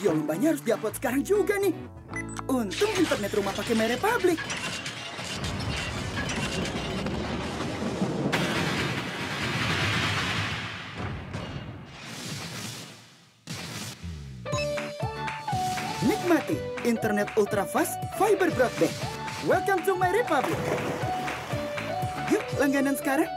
Video lombanya harus diupload sekarang juga nih. Untung internet rumah pakai merek publik. Nikmati internet ultra fast fiber broadband. Welcome to my republic. Yuk, langganan sekarang.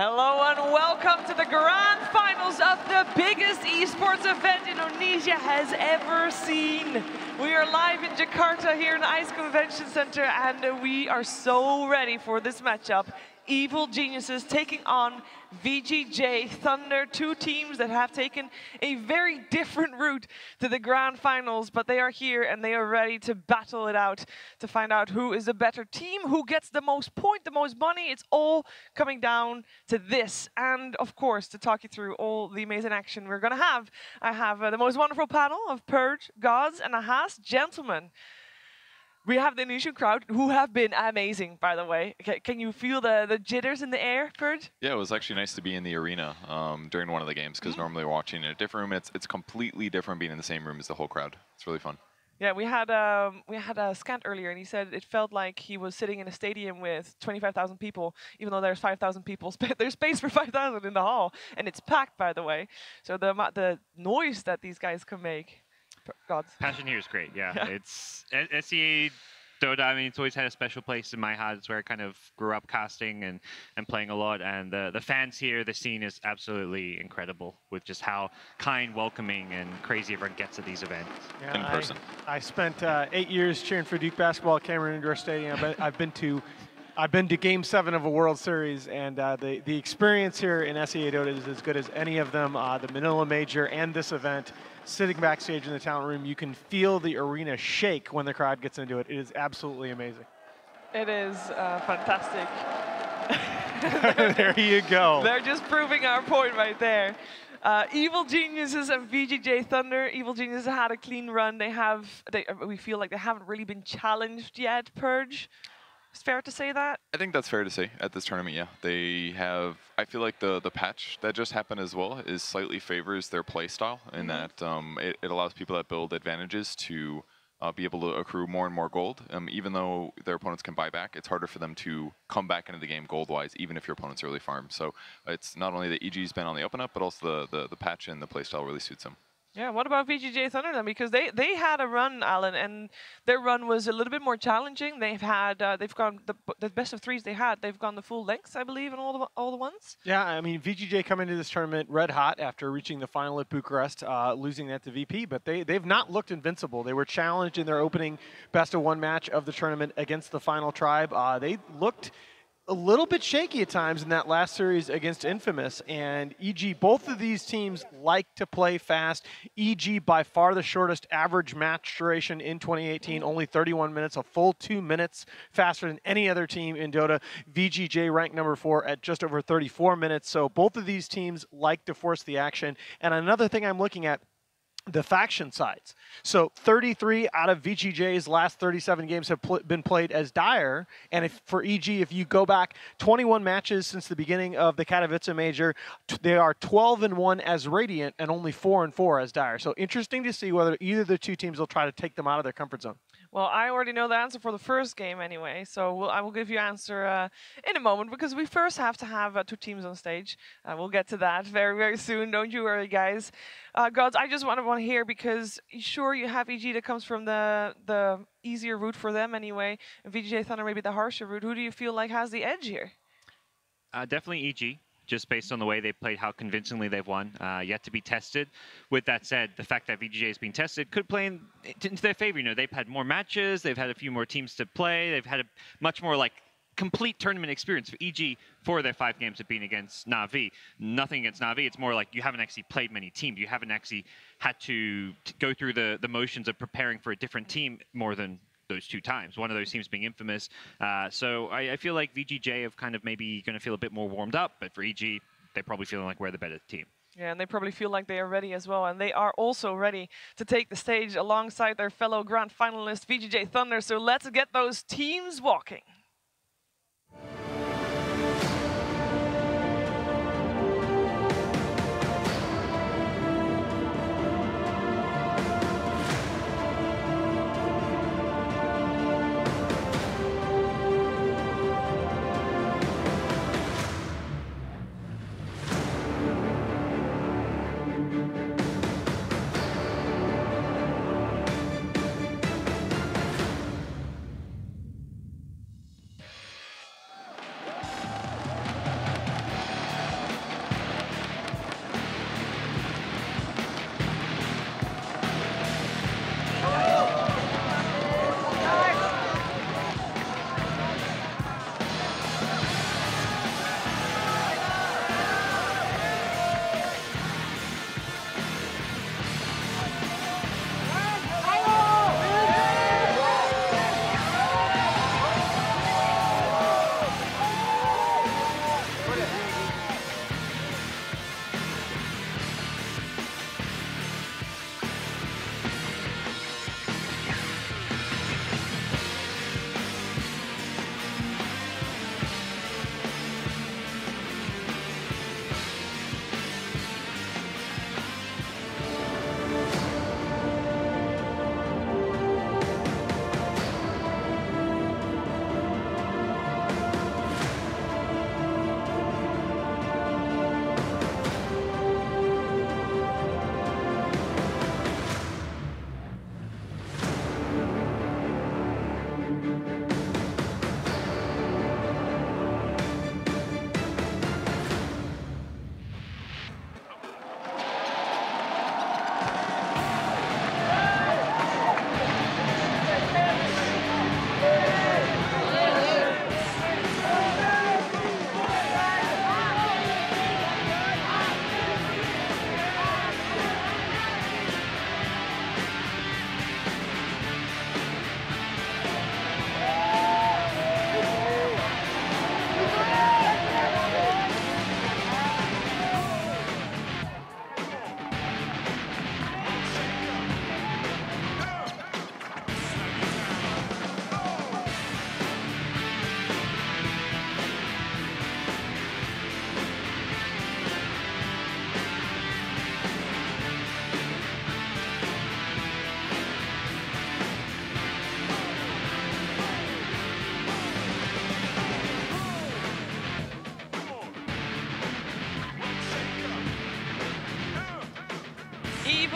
Hello and welcome to the grand finals of the biggest esports event Indonesia has ever seen. We are live in Jakarta here in the ICE Convention Center, and we are so ready for this matchup. Evil Geniuses taking on VGJ.Thunder, two teams that have taken a very different route to the grand finals, but they are here and they are ready to battle it out to find out who is the better team, who gets the most point, the most money. It's all coming down to this. And of course, to talk you through all the amazing action we're going to have, I have the most wonderful panel of Purge, Gods, and Ahas. Gentlemen, we have the initial crowd, who have been amazing, by the way. Can you feel the jitters in the air, Purge? Yeah, it was actually nice to be in the arena during one of the games, because normally we're watching in a different room. It's completely different being in the same room as the whole crowd. It's really fun. Yeah, we had a Scant earlier, and he said it felt like he was sitting in a stadium with 25,000 people, even though there's 5,000 people. There's space for 5,000 in the hall, and it's packed, by the way. So the noise that these guys can make. Gods. Passion here is great, yeah. It's SEA Dota, I mean, it's always had a special place in my heart. It's where I kind of grew up casting and playing a lot. And the fans here, the scene is absolutely incredible with just how kind, welcoming, and crazy everyone gets at these events. Yeah, in person. I spent 8 years cheering for Duke basketball at Cameron Indoor Stadium. I've been to Game 7 of a World Series, and the experience here in SEA Dota is as good as any of them. The Manila Major and this event, sitting backstage in the talent room, you can feel the arena shake when the crowd gets into it. It is absolutely amazing. It is fantastic. There you go. They're just proving our point right there. Evil Geniuses and VGJ.Thunder. Evil Geniuses had a clean run. We feel like they haven't really been challenged yet, Purge. It's fair to say that? I think that's fair to say at this tournament, yeah. They have, I feel like the patch that just happened as well is slightly favors their play style in that it allows people that build advantages to be able to accrue more and more gold. Even though their opponents can buy back, it's harder for them to come back into the game gold-wise, even if your opponent's early farm. So it's not only that EG's been on the open up, but also the patch and the play style really suits them. Yeah, what about VGJ.Thunder then? Because they had a run, Alan, and their run was a little bit more challenging. They've gone the best of threes they had. They've gone the full lengths, I believe, in all the ones. Yeah, I mean, VGJ coming into this tournament red hot after reaching the final at Bucharest, losing that to VP, but they've not looked invincible. They were challenged in their opening best of one match of the tournament against the final tribe. They looked a little bit shaky at times in that last series against Infamous, and EG, both of these teams like to play fast. EG by far the shortest average match duration in 2018, only 31 minutes, a full 2 minutes faster than any other team in Dota. VGJ ranked number 4 at just over 34 minutes, so both of these teams like to force the action. And another thing I'm looking at, the faction sides. So 33 out of VGJ's last 37 games have been played as Dire, and for EG, if you go back 21 matches since the beginning of the Katowice Major, they are 12-1 as Radiant and only 4-4 as Dire. So interesting to see whether either of the two teams will try to take them out of their comfort zone. Well, I already know the answer for the first game anyway, so I will give you an answer in a moment, because we first have to have two teams on stage. We'll get to that very, very soon. Don't you worry, guys. Gods, I just want to hear, because sure, you have EG that comes from the easier route for them anyway, and VGJ.Thunder maybe the harsher route. Who do you feel like has the edge here? Definitely EG. Just based on the way they've played, how convincingly they've won, yet to be tested. With that said, the fact that VGJ has been tested could play into their favor. You know, they've had more matches, they've had a few more teams to play, they've had a much more like complete tournament experience for EG for their 5 games of being against Na'Vi. Nothing against Na'Vi, it's more like you haven't actually played many teams. You haven't actually had to go through the motions of preparing for a different team more than those 2 times, one of those teams being Infamous. So I feel like VGJ have kind of maybe going to feel a bit more warmed up, but for EG, they're probably feeling like we're the better team. Yeah, and they probably feel like they are ready as well, and they are also ready to take the stage alongside their fellow grand finalist VGJ.Thunder. So let's get those teams walking.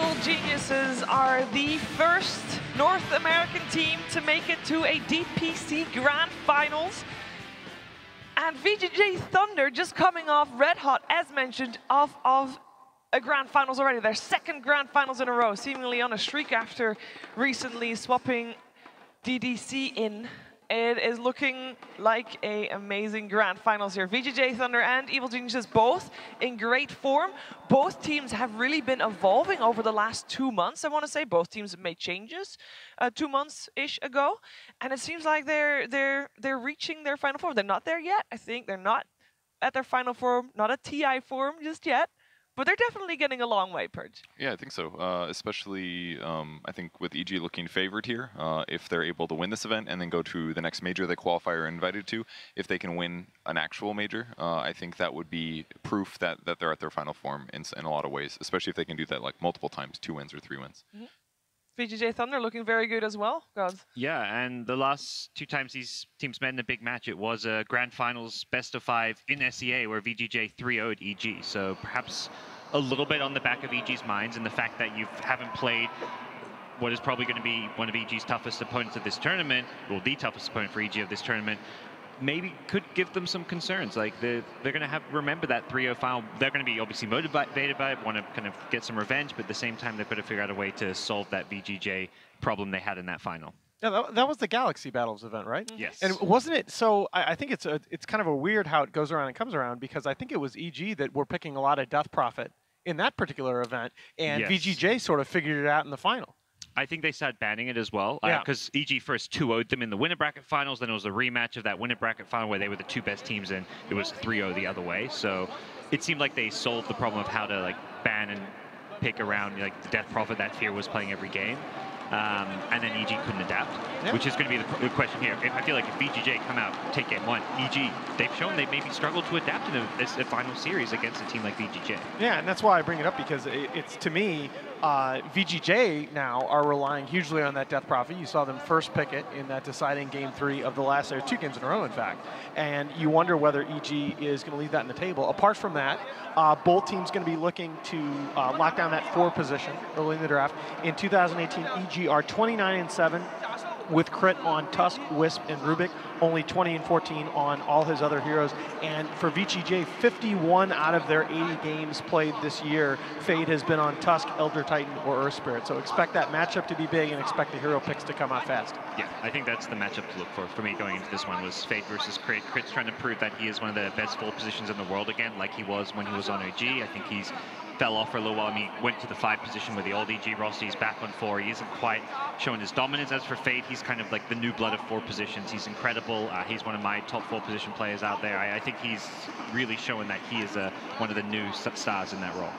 Evil Geniuses are the first North American team to make it to a DPC Grand Finals. And VGJ.Thunder just coming off red hot, as mentioned, of a Grand Finals already. Their second Grand Finals in a row, seemingly on a streak after recently swapping DDC in. It is looking like an amazing Grand Finals here. VGJ.Thunder and Evil Geniuses both in great form. Both teams have really been evolving over the last 2 months, I want to say. Both teams have made changes 2 months-ish ago. And it seems like they're reaching their final form. They're not there yet. I think they're not at their final form, not a TI form just yet. But they're definitely getting a long way, Purge. Yeah, I think so. Especially, I think with EG looking favored here, if they're able to win this event and then go to the next major they qualify or are invited to, if they can win an actual major, I think that would be proof that they're at their final form in a lot of ways, especially if they can do that like multiple times, 2 wins or 3 wins. Mm-hmm. VGJ.Thunder looking very good as well, Gods. Yeah, and the last 2 times these teams met in a big match, it was a Grand Finals best of 5 in SEA where VGJ 3-0'd EG. So perhaps a little bit on the back of EG's minds and the fact that you haven't played what is probably going to be one of EG's toughest opponents of this tournament, or the toughest opponent for EG of this tournament, maybe could give them some concerns. Like they're going to have remember that 3-0 final. They're going to be obviously motivated by it, want to kind of get some revenge, but at the same time they've got to figure out a way to solve that VGJ problem they had in that final. Yeah, that was the Galaxy Battles event, right? Yes. And wasn't it? So I think it's kind of a weird how it goes around and comes around, because I think it was EG that were picking a lot of Death Profit in that particular event, and yes. VGJ sort of figured it out in the final. I think they started banning it as well, because EG first 2-0'd them in the winner bracket finals, then it was a rematch of that winner bracket final where they were the 2 best teams, and it was 3-0 the other way. So it seemed like they solved the problem of how to like ban and pick around like the Death Profit that Fear was playing every game. And then EG couldn't adapt, which is going to be the question here. I feel like if VGJ come out, take Game 1, EG, they've shown they maybe struggled to adapt in this final series against a team like VGJ. Yeah, and that's why I bring it up, because it's, to me, VGJ now are relying hugely on that Death Profit. You saw them first pick it in that deciding Game 3 of the last, or 2 games in a row, in fact. And you wonder whether EG is going to leave that on the table. Apart from that, both teams going to be looking to lock down that 4 position early in the draft. In 2018, EG are 29-7 with crit on Tusk, Wisp, and Rubik. Only 20-14 on all his other heroes. And for VGJ, 51 out of their 80 games played this year, Fade has been on Tusk, Elder Titan, or Earth Spirit. So expect that matchup to be big and expect the hero picks to come out fast. Yeah, I think that's the matchup to look for me going into this one was Fade versus Crit. Crit's trying to prove that he is one of the best full positions in the world again, like he was when he was on OG. I think he's fell off for a little while. I mean, he went to the 5 position with the old EG roster. He's back on 4. He isn't quite showing his dominance. As for Fade, he's kind of like the new blood of 4 positions. He's incredible. He's one of my top 4 position players out there. I think he's really showing that he is one of the new stars in that role.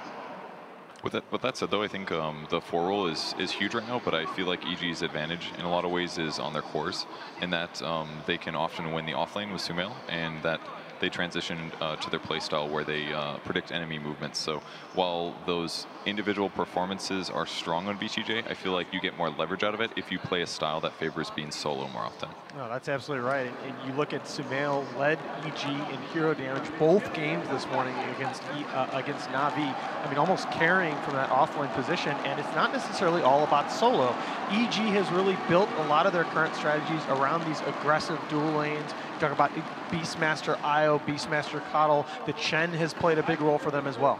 With that said, though, I think the 4 role is huge right now, but I feel like EG's advantage in a lot of ways is on their cores, in that they can often win the offlane with Sumail, and that they transition to their playstyle where they predict enemy movements. So while those individual performances are strong on VGJ, I feel like you get more leverage out of it if you play a style that favors being solo more often. No, that's absolutely right. And you look at Sumail led EG in hero damage both games this morning against Na'Vi. I mean, almost carrying from that offlane position, and it's not necessarily all about solo. EG has really built a lot of their current strategies around these aggressive dual lanes. Talk about Beastmaster Io, Beastmaster Coddle. The Chen has played a big role for them as well.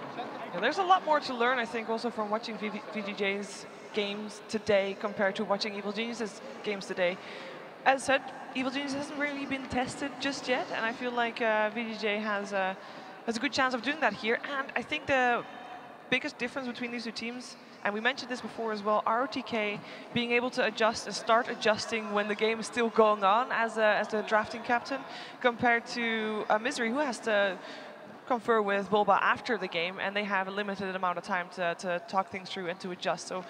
Yeah, there's a lot more to learn, I think, also from watching VGJ's games today compared to watching Evil Genius's games today. As said, Evil Genius hasn't really been tested just yet, and I feel like VGJ has a good chance of doing that here. And I think the biggest difference between these 2 teams, and we mentioned this before as well, ROTK being able to adjust and start adjusting when the game is still going on as the drafting captain, compared to Misery, who has to confer with Bulba after the game, and they have a limited amount of time to talk things through and to adjust. So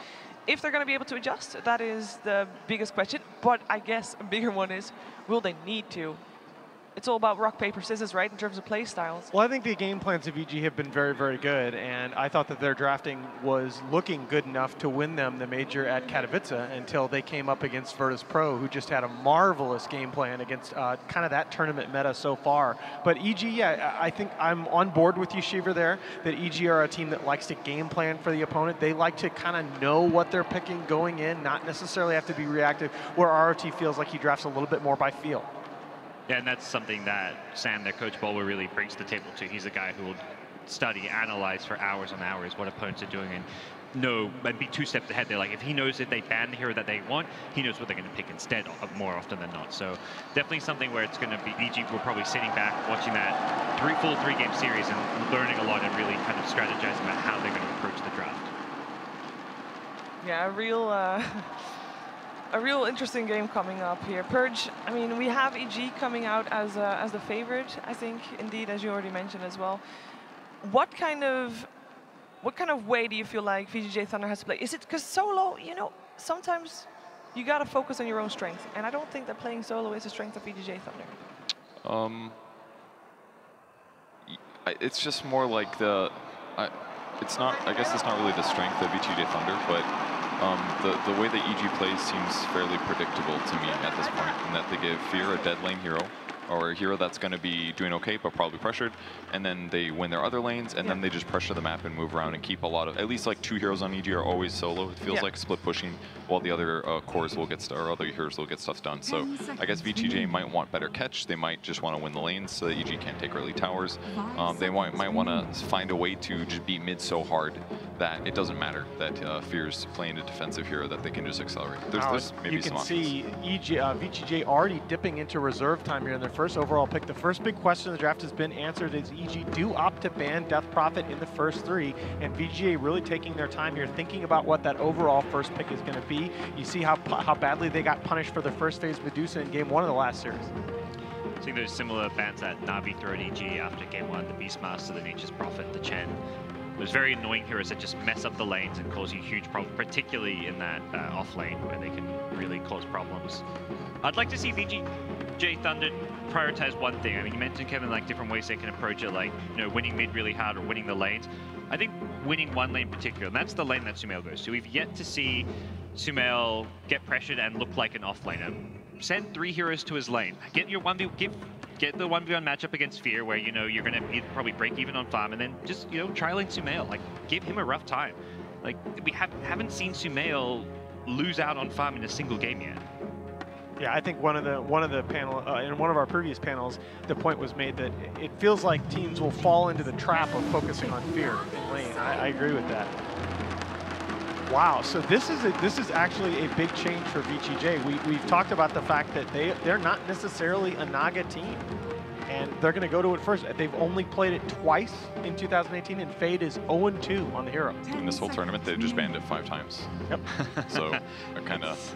if they're going to be able to adjust, that is the biggest question. But I guess a bigger one is, will they need to? it's all about rock, paper, scissors, right, in terms of play styles. Well, I think the game plans of VG have been very, very good, and I thought that their drafting was looking good enough to win them the major at Katowice until they came up against Virtus Pro, who just had a marvelous game plan against kind of that tournament meta so far. But EG, yeah, I think I'm on board with you, Shiver, there, that EG are a team that likes to game plan for the opponent. They like to kind of know what they're picking going in, not necessarily have to be reactive, where ROT feels like he drafts a little bit more by feel. Yeah, and that's something that Sam, their coach, Bowler, really brings to the table too. He's a guy who will study, analyze for hours on hours what opponents are doing and know and be 2 steps ahead. They're like, if he knows that they ban the hero that they want, he knows what they're going to pick instead more often than not. So definitely something where it's going to be, EG will probably sitting back, watching that full 3-game series and learning a lot and really kind of strategizing about how they're going to approach the draft. Yeah, a real interesting game coming up here. Purge, I mean, we have EG coming out as the favorite, I think, indeed, as you already mentioned as well. What kind of way do you feel like VGJ.Thunder has to play? Is it because solo, you know, sometimes you got to focus on your own strength, and I don't think that playing solo is a strength of VGJ.Thunder. It's just more like it's not. I guess it's not really the strength of VGJ.Thunder, but the way that EG plays seems fairly predictable to me at this point, in that they give Fear a dead lane hero, or a hero that's going to be doing okay but probably pressured, and then they win their other lanes, and then they just pressure the map and move around and keep a lot of, at least like 2 heroes on EG are always solo. It feels like split pushing, while the other cores will get or other heroes will get stuff done. So I guess VGJ might want better catch. They might just want to win the lanes so that EG can't take early towers. They might want to find a way to just beat mid so hard that it doesn't matter that Fear's playing a defensive hero, that they can just accelerate. There's maybe some options. You can see VGJ already dipping into reserve time here in their first overall pick. The first big question in the draft has been answered. Is EG do opt to ban Death Prophet in the first 3, and VGJ really taking their time here, thinking about what that overall first pick is going to be. You see how badly they got punished for their first phase Medusa in Game 1 of the last series. Seeing those similar bans that Na'Vi threw at EG after Game 1, the Beastmaster, the Nature's Prophet, the Chen. Those very annoying heroes that just mess up the lanes and cause you huge problems, particularly in that off lane where they can really cause problems. I'd like to see VGJ.Thunder prioritize one thing. I mean, you mentioned, Kevin, like different ways they can approach it, like, you know, winning mid really hard or winning the lanes. I think winning one lane in particular, and that's the lane that Sumail goes to. We've yet to see Sumail get pressured and look like an off laner. Send 3 heroes to his lane. Get your get the 1v1 matchup against Fear, where, you know, you're going to probably break even on farm, and then just, you know, trialing Sumail. Like, give him a rough time. Like, we haven't seen Sumail lose out on farm in a single game yet. Yeah, I think one of the panel in one of our previous panels, the point was made that it feels like teams will fall into the trap of focusing on Fear in lane. I agree with that. Wow, so this is actually a big change for VGJ. We've talked about the fact that they're not necessarily a Naga team, and they're going to go to it first. They've only played it twice in 2018, and Fade is 0-2 on the hero. In this whole tournament, they've just banned it 5 times. Yep. So it kind of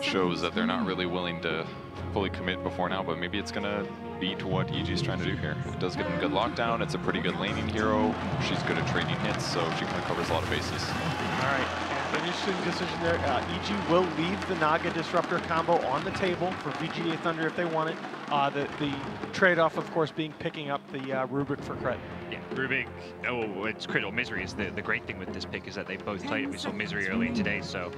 shows that they're not really willing to fully commit before now, but maybe it's going to beat what EG's trying to do here. It does give them good lockdown. It's a pretty good laning hero. She's good at trading hits, so she kind of covers a lot of bases. All right, an interesting decision there. EG will leave the Naga Disruptor combo on the table for VGJ.Thunder if they want it. The trade-off, of course, being picking up the Rubik for crit. Yeah, Rubik, it's crit or Misery is the great thing with this pick, is that they both played it. We saw Misery early today, so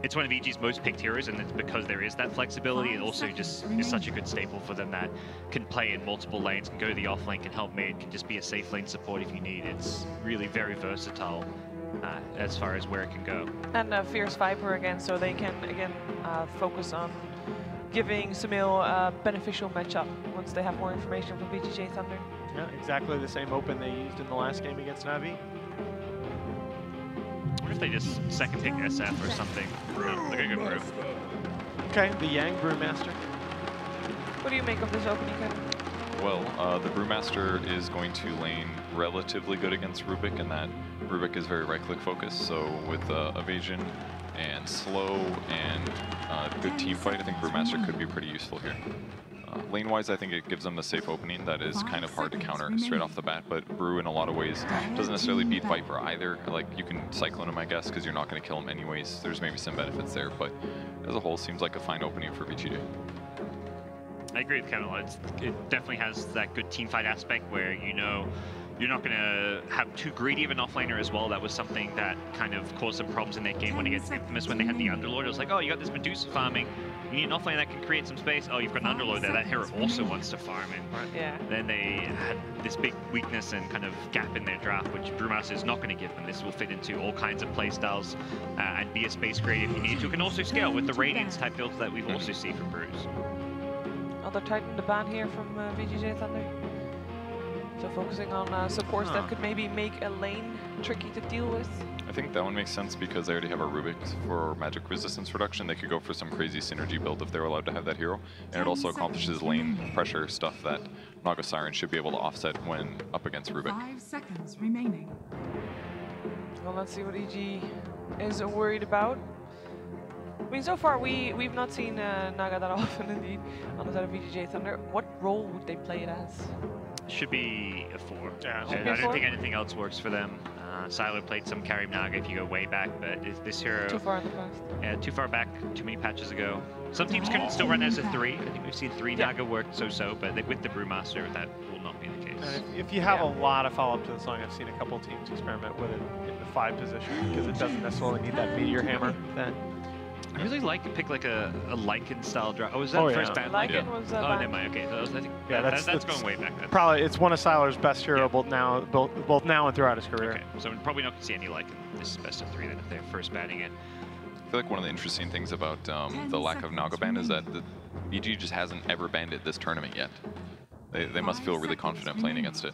it's one of EG's most picked heroes, and it's because there is that flexibility. It also just is such a good staple for them that can play in multiple lanes, can go to the off lane, can help mid, can just be a safe lane support if you need. It's really very versatile as far as where it can go. And Fierce Viper again, so they can again focus on giving Sumail a beneficial matchup once they have more information from VGJ.Thunder. Yeah, exactly the same open they used in the last game against Na'Vi. I wonder if they just second pick SF or something. No, they're gonna go Brew. Okay, the Yang Brewmaster. What do you make of this opening, Kevin? Well, the Brewmaster is going to lane relatively good against Rubik, and that Rubik is very right-click focused, so with evasion and slow and good team fight, I think Brewmaster could be pretty useful here. Lane-wise, I think it gives them a safe opening that is kind of hard to counter straight off the bat, but Brew in a lot of ways doesn't necessarily beat Viper either. Like, you can Cyclone him, I guess, because you're not going to kill him anyways. There's maybe some benefits there, but as a whole, seems like a fine opening for VGJ. I agree with Kevin. It definitely has that good team fight aspect where you know you're not going to have too greedy of an offlaner as well. That was something that kind of caused some problems in their game when it gets infamous when they had the Underlord. It was like, oh, you got this Medusa farming. You need an offlaner that can create some space. Oh, you've got an Underlord there. That hero also wants to farm. And Yeah. then they had this big weakness and kind of gap in their draft, which Brewmaster is not going to give them. This will fit into all kinds of playstyles and be a space creator if you need to. It can also scale with the Radiance type builds that we've also seen from Brews. Oh, they're tightening the ban here from VGJ.Thunder. So focusing on supports that could maybe make a lane tricky to deal with. I think that one makes sense because they already have a Rubik's for magic resistance reduction. They could go for some crazy synergy build if they're allowed to have that hero. And it also accomplishes lane pressure stuff that Naga Siren should be able to offset when up against Rubik. 5 seconds remaining. Well, let's see what EG is worried about. I mean, so far we've not seen Naga that often indeed on the side of VGJ.Thunder. What role would they play it as? Should be a 4. Yeah. Should be I a don't 4? think anything else works for them. Silo played some carry Naga if you go way back, but this hero... Too far in the past. Yeah, too far back, too many patches ago. Some teams can still run as a 3. I think we've seen 3 Naga work so-so, but with the Brewmaster, that will not be the case. And if you have a lot of follow-up to the song, I've seen a couple teams experiment with it in the 5 position because it doesn't necessarily need that meteor hammer. Then I really like to pick like a Lycan style draft. Oh, was that the first band? Lycan was Oh, banned. never mind. Okay, so I think Yeah, that's going way back. probably it's one of Siler's best hero both now and throughout his career. Okay, so we're probably not going to see any Lycan this best of 3 then if they're first banning it. I feel like one of the interesting things about the lack of Naga ban is that the EG just hasn't ever banned it this tournament yet. They must feel really confident playing against it.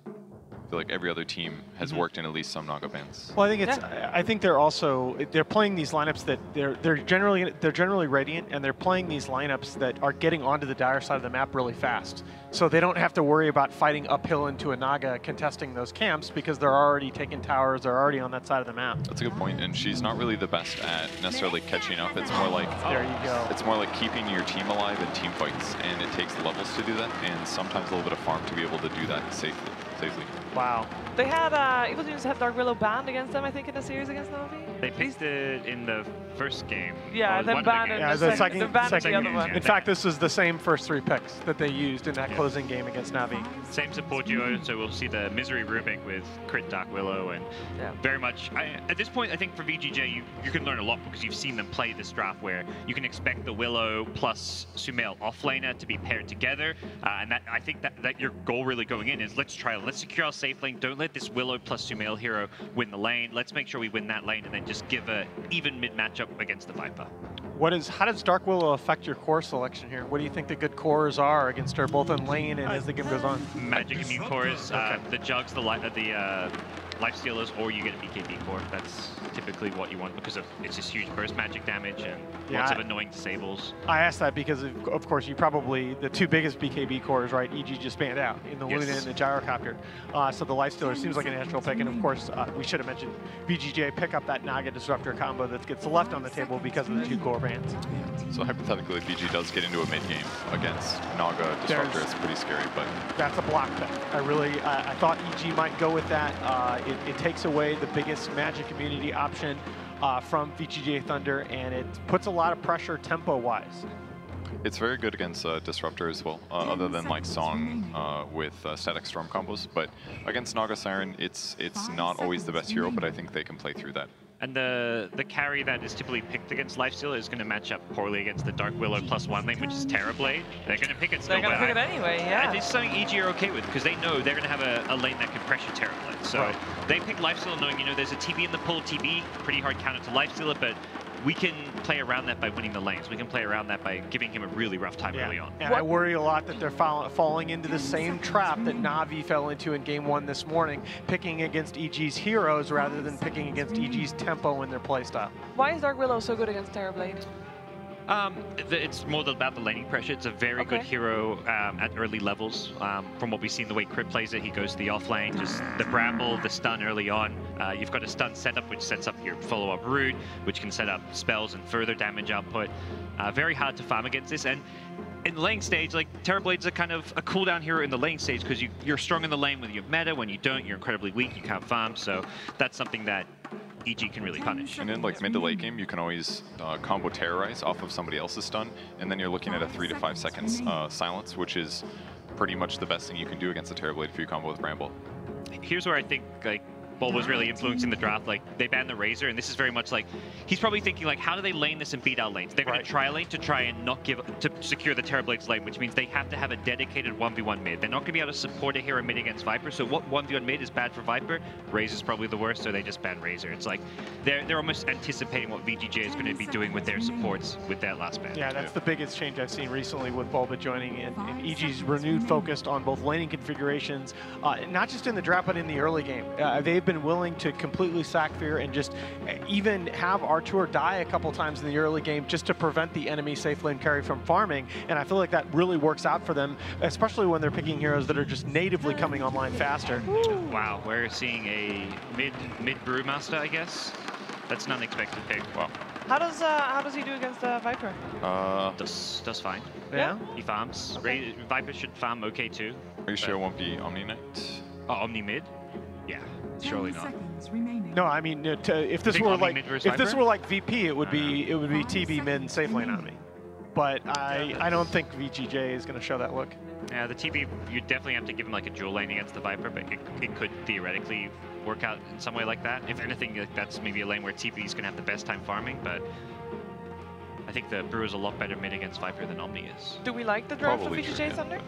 I feel like every other team has worked in at least some Naga bans. Well, I think it's. I think they're playing these lineups that they're generally Radiant, and they're playing these lineups that are getting onto the dire side of the map really fast. So they don't have to worry about fighting uphill into a Naga contesting those camps because they're already taking towers. They're already on that side of the map. That's a good point, and she's not really the best at necessarily catching up. It's more like There you go. It's more like keeping your team alive in team fights, and it takes levels to do that, and sometimes a little bit of farm to be able to do that safely. Wow. They had Evil Genius had Dark Willow banned against them, I think, in the series against Navi. They picked it in the first game. Yeah, Or then one of the banned games. in Yeah, the the second. They banned second the other game, one. yeah. In fact, this was the same first 3 picks that they used in that closing game against Navi. Same support duo, so we'll see the Misery Rubik with Crit Dark Willow, and very much, at this point, I think for VGJ, you can learn a lot because you've seen them play this draft where you can expect the Willow plus Sumail offlaner to be paired together, and that I think that your goal really going in is let's secure our safe lane, don't let this Willow plus Sumail hero win the lane, let's make sure we win that lane, and then just give a even mid matchup against the Viper. How does Dark Willow affect your core selection here? What do you think the good cores are against her, both in lane and as the game goes on? Magic immune cores, the Jugs, the Life Stealers, or you get a BKB core. That's typically what you want because it's this huge burst magic damage and lots of annoying disables. I asked that because, of course, the 2 biggest BKB cores, right? EG just banned out in the Luna and the Gyrocopter. So the Life Stealer seems like a natural pick. And, of course, we should have mentioned VGJ pick up that Naga Disruptor combo that gets left on the table because of the 2 core bans. So hypothetically, if VG does get into a mid game against Naga Disruptor, it's pretty scary, but that's a block pick. I thought EG might go with that. It takes away the biggest magic immunity option from VGJ.Thunder, and it puts a lot of pressure tempo-wise. it's very good against Disruptor as well, other than like Song with Static Storm combos. But against Naga Siren, it's not always the best hero, but I think they can play through that. And the carry that is typically picked against Lifesteal is going to match up poorly against the Dark Willow +1 lane, which is Terrorblade. They're going to pick it still. They're going to pick it anyway, yeah. And it's something EG are okay with, because they know they're going to have a lane that can pressure Terrorblade. So they pick Lifesteal knowing, you know, there's a TB in the pull, TB, pretty hard counter to Lifestealer, but we can play around that by winning the lanes. We can play around that by giving him a really rough time early on. And I worry a lot that they're falling into the same trap that Na'Vi fell into in Game 1 this morning, picking against EG's heroes rather than picking against EG's tempo in their playstyle. Why is Dark Willow so good against Terrorblade? It's more about the laning pressure. It's a very good hero at early levels. From what we've seen, the way Crit plays it, he goes to the off lane, just the Bramble, the stun early on. You've got a stun setup, which sets up your follow-up root, which can set up spells and further damage output. Very hard to farm against this. And in the lane stage, like, Terrorblade's a kind of a cooldown hero in the lane stage, because you're strong in the lane when you have meta. When you don't, you're incredibly weak, you can't farm. So that's something that EG can really punish. And in like mid to late game, you can always combo terrorize off of somebody else's stun, and then you're looking at a 3 to 5 seconds silence, which is pretty much the best thing you can do against a Terrorblade if you combo with Bramble. Here's where I think like Bull was really influencing the draft. Like, they banned the Razor, and this is very much like, he's probably thinking like, how do they lane this and beat out lanes? They're going to try lane to try and not to secure the Terrorblade's lane, which means they have to have a dedicated 1v1 mid. They're not going to be able to support a hero mid against Viper, so what 1v1 mid is bad for Viper? Razor's probably the worst, so they just ban Razor. It's like, they're almost anticipating what VGJ is going to be doing with their supports with that last ban. Yeah, that's the biggest change I've seen recently with Bulba joining, and EG's renewed focused on both laning configurations, not just in the draft, but in the early game. They've been willing to completely sack fear and just even have Artur die a couple times in the early game just to prevent the enemy safe lane carry from farming, and I feel like that really works out for them, especially when they're picking heroes that are just natively coming online faster. Wow, we're seeing a mid Brewmaster, I guess. That's an unexpected pick. Wow. How does he do against Viper? Does fine. Yeah? He farms. Okay. Viper should farm okay too. Are you sure it won't be Omni Knight? Oh, Omni mid? Yeah, surely not. No, I mean, if this were like VP, it would be TB mid and safe lane on me. But I don't think VGJ is going to show that look. Yeah, the TB, you definitely have to give him like a dual lane against the Viper, but it could theoretically work out in some way like that. If anything, like, that's maybe a lane where TB is going to have the best time farming, but I think the Brew is a lot better mid against Viper than Omni is. Do we like the draft Probably of VGJ true, yeah. Thunder?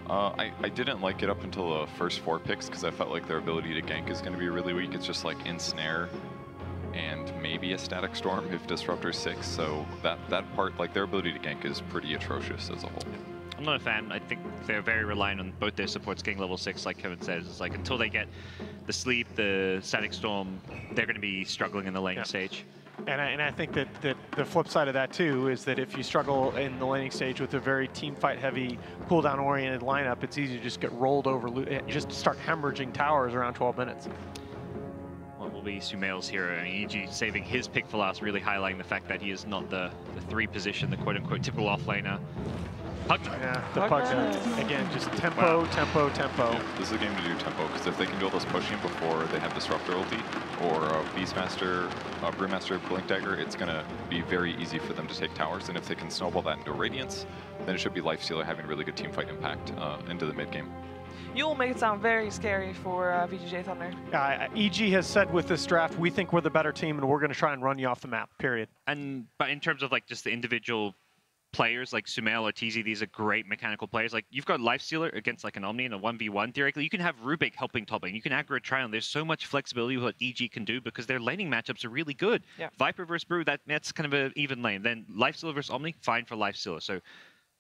I didn't like it up until the first 4 picks because I felt like their ability to gank is going to be really weak. It's just like Ensnare and maybe a Static Storm if Disruptor's 6. So that part, like their ability to gank is pretty atrocious as a whole. I'm not a fan. I think they're very reliant on both their supports getting level 6, like Kevin says. It's like until they get the Sleep, the Static Storm, they're going to be struggling in the lane stage. And I think that the flip side of that too is that if you struggle in the laning stage with a very team fight heavy cooldown oriented lineup, it's easy to just get rolled over, just start hemorrhaging towers around 12 minutes. What will be Sumail's hero? I mean, EG saving his pick for last, really highlighting the fact that he is not the 3 position, the quote unquote typical offlaner. Pugna. Yeah, the Pugna. Again, just tempo, tempo, tempo. Yeah, this is a game to do tempo, because if they can do all this pushing before they have Disruptor ulti, or Beastmaster, Brewmaster, Blink Dagger, it's going to be very easy for them to take towers, and if they can snowball that into Radiance, then it should be Lifestealer having really good teamfight impact into the mid-game. You will make it sound very scary for VGJ Thunder. EG has said with this draft, we think we're the better team, and we're going to try and run you off the map, period. But in terms of like just the individual players like Sumail or TZ, these are great mechanical players. Like, you've got Lifestealer against like an Omni in a 1v1 theoretically. You can have Rubik helping top lane. You can aggro Tryon. There's so much flexibility with what EG can do because their laning matchups are really good. Yeah. Viper versus Brew, that's kind of an even lane. Then Lifestealer versus Omni, fine for Lifestealer. So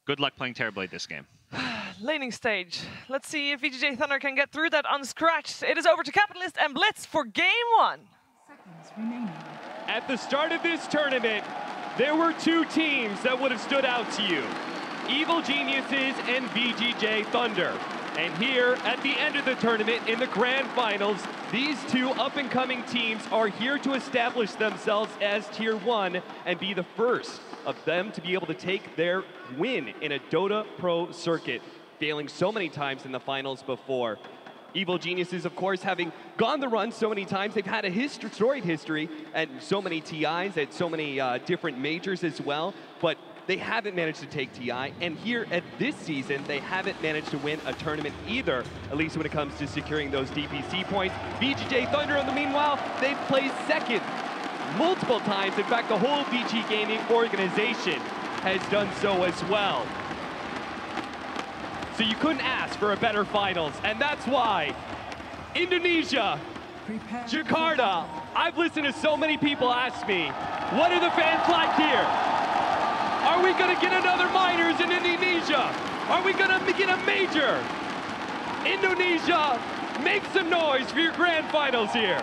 good luck playing Terrorblade this game. Laning stage. Let's see if VGJ Thunder can get through that unscratched. It is over to Capitalist and Blitz for Game 1. At the start of this tournament, there were 2 teams that would have stood out to you. Evil Geniuses and VGJ Thunder. And here, at the end of the tournament, in the grand finals, these 2 up-and-coming teams are here to establish themselves as Tier 1 and be the first of them to be able to take their win in a Dota Pro circuit, failing so many times in the finals before. Evil Geniuses, of course, having gone the run so many times, they've had a storied history and so many TIs at so many different majors as well, but they haven't managed to take TI, and here at this season, they haven't managed to win a tournament either, at least when it comes to securing those DPC points. VGJ Thunder, in the meanwhile, they've placed second multiple times. In fact, the whole VG Gaming organization has done so as well. So you couldn't ask for a better finals, and that's why Indonesia, Jakarta. I've listened to so many people ask me, what are the fans like here? Are we gonna get another minors in Indonesia? Are we gonna get a major? Indonesia, make some noise for your grand finals here.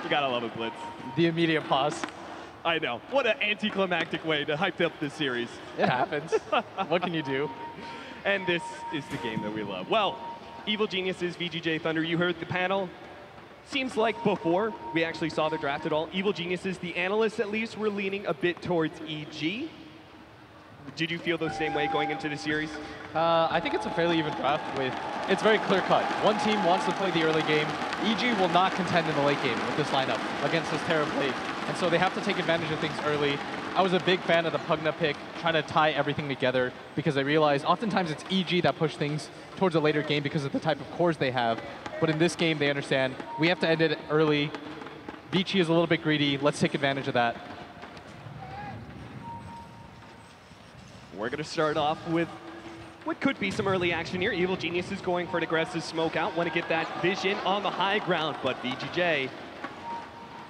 You gotta love it, Blitz. The immediate pause. I know. What an anticlimactic way to hype up this series. It happens. What can you do? And this is the game that we love. Well, Evil Geniuses, VGJ Thunder, you heard the panel. Seems like before we actually saw the draft at all, Evil Geniuses, the analysts at least, were leaning a bit towards EG. Did you feel the same way going into the series? I think it's a fairly even draft with, it's very clear cut. One team wants to play the early game. EG will not contend in the late game with this lineup against this Terra plate. And so they have to take advantage of things early. I was a big fan of the Pugna pick, trying to tie everything together because I realized oftentimes it's EG that push things towards a later game because of the type of cores they have. But in this game, they understand we have to end it early. VG is a little bit greedy. Let's take advantage of that. We're going to start off with what could be some early action here. Evil Genius is going for an aggressive smoke out. Want to get that vision on the high ground, but VGJ,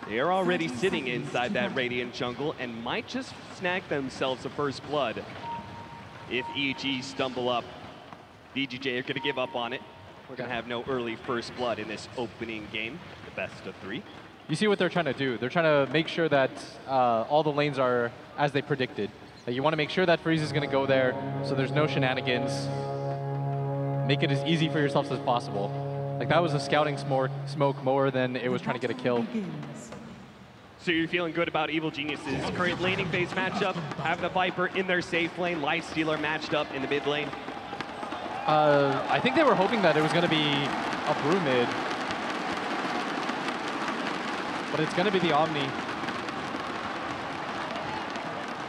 they're already sitting inside that Radiant jungle and might just snag themselves a first blood. If EG stumble up, VGJ are going to give up on it. We're going to have no early first blood in this opening game, the best of 3. You see what they're trying to do. They're trying to make sure that all the lanes are as they predicted. You want to make sure that Freeze is going to go there, so there's no shenanigans. Make it as easy for yourselves as possible. Like, that was a scouting smoke more than it was trying to get a kill. So you're feeling good about Evil Genius's current laning phase matchup, having the Viper in their safe lane, Lifestealer matched up in the mid lane? I think they were hoping that it was going to be a Brew mid. But it's going to be the Omni.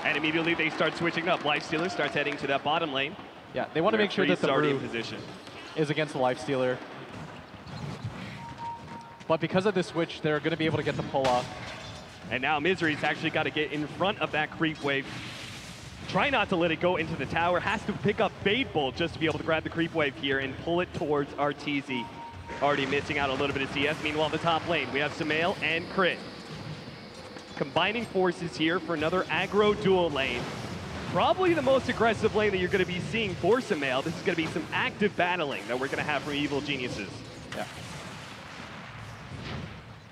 And immediately they start switching up. Lifestealer starts heading to that bottom lane. Yeah, they want to make sure that the already Brew in position is against the Lifestealer. But because of this switch, they're going to be able to get the pull off. And now Misery's actually got to get in front of that creep wave. Try not to let it go into the tower. Has to pick up Fade Bolt just to be able to grab the creep wave here and pull it towards Arteezy. Already missing out a little bit of CS. Meanwhile, the top lane, we have Sumail and Crit. Combining forces here for another aggro dual lane. Probably the most aggressive lane that you're going to be seeing for Sumail. This is going to be some active battling that we're going to have from Evil Geniuses. Yeah.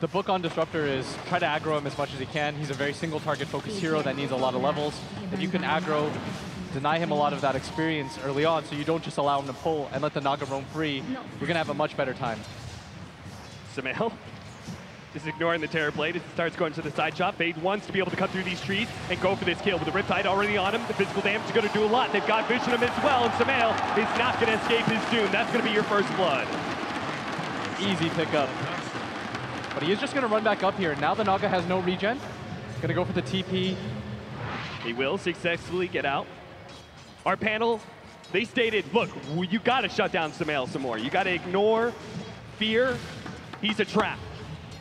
The book on Disruptor is try to aggro him as much as you can. He's a very single target focused hero that needs a lot of levels. If you can aggro, deny him a lot of that experience early on so you don't just allow him to pull and let the Naga roam free, you're going to have a much better time. Sumail just ignoring the Terror Blade as it starts going to the side shot. Fade wants to be able to cut through these trees and go for this kill. With the Riptide already on him, the physical damage is going to do a lot. They've got vision of him as well, and Sumail is not going to escape his doom. That's going to be your first blood. Easy pickup. But he is just going to run back up here. Now the Naga has no regen. Going to go for the TP. He will successfully get out. Our panel, they stated, look, you got to shut down Sumail some more. You got to ignore fear. He's a trap.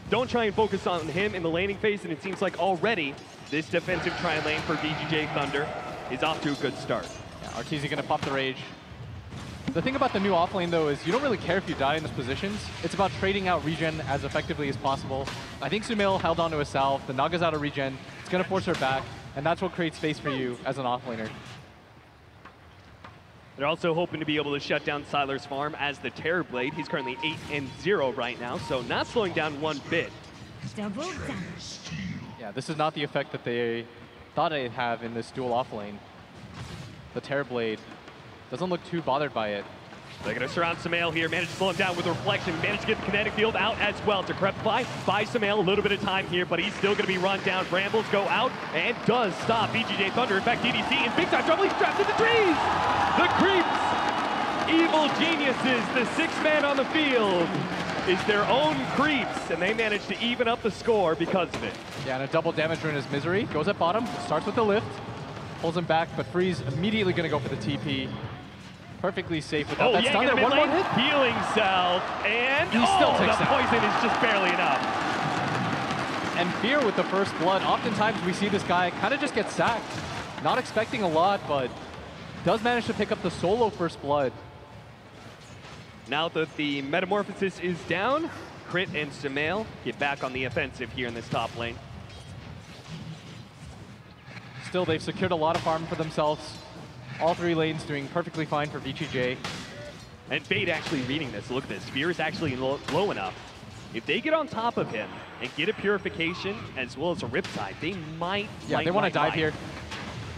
Don't try and focus on him in the laning phase, and it seems like already this defensive tri-lane for VGJ.Thunder is off to a good start. Yeah, Arteezy going to pop the Rage. The thing about the new offlane, though, is you don't really care if you die in those positions. It's about trading out regen as effectively as possible. I think Sumail held onto his salve. The Naga's out of regen. It's going to force her back, and that's what creates space for you as an offlaner. They're also hoping to be able to shut down Sylar's farm as the Terror Blade. He's currently 8-0 right now, so not slowing down one bit. Yeah, this is not the effect that they thought they'd have in this dual offlane. The Terror Blade doesn't look too bothered by it. They're going to surround Sumail here, manage to slow him down with a reflection, manage to get the kinetic field out as well. Decrepify by Sumail, a little bit of time here, but he's still going to be run down. Brambles go out and does stop VGJ.Thunder. In fact, DDC in big time trouble. He's trapped in the trees. The creeps. Evil Geniuses, the sixth man on the field, is their own creeps, and they manage to even up the score because of it. Yeah, and a double damage rune is Misery. Goes at bottom, starts with the lift, pulls him back, but Freeze immediately going to go for the TP. Perfectly safe without that stun there. One more hit. Healing salve, and he still takes the poison is just barely enough. And Fear with the first blood. Oftentimes we see this guy kind of just get sacked. Not expecting a lot, but does manage to pick up the solo first blood. Now that the Metamorphosis is down, Crit and Sumail get back on the offensive here in this top lane. Still, they've secured a lot of farm for themselves. All three lanes doing perfectly fine for VGJ. And Fade actually reading this. Look at this. Fear is actually low enough. If they get on top of him and get a Purification as well as a Riptide, they might. Yeah, they want to dive here.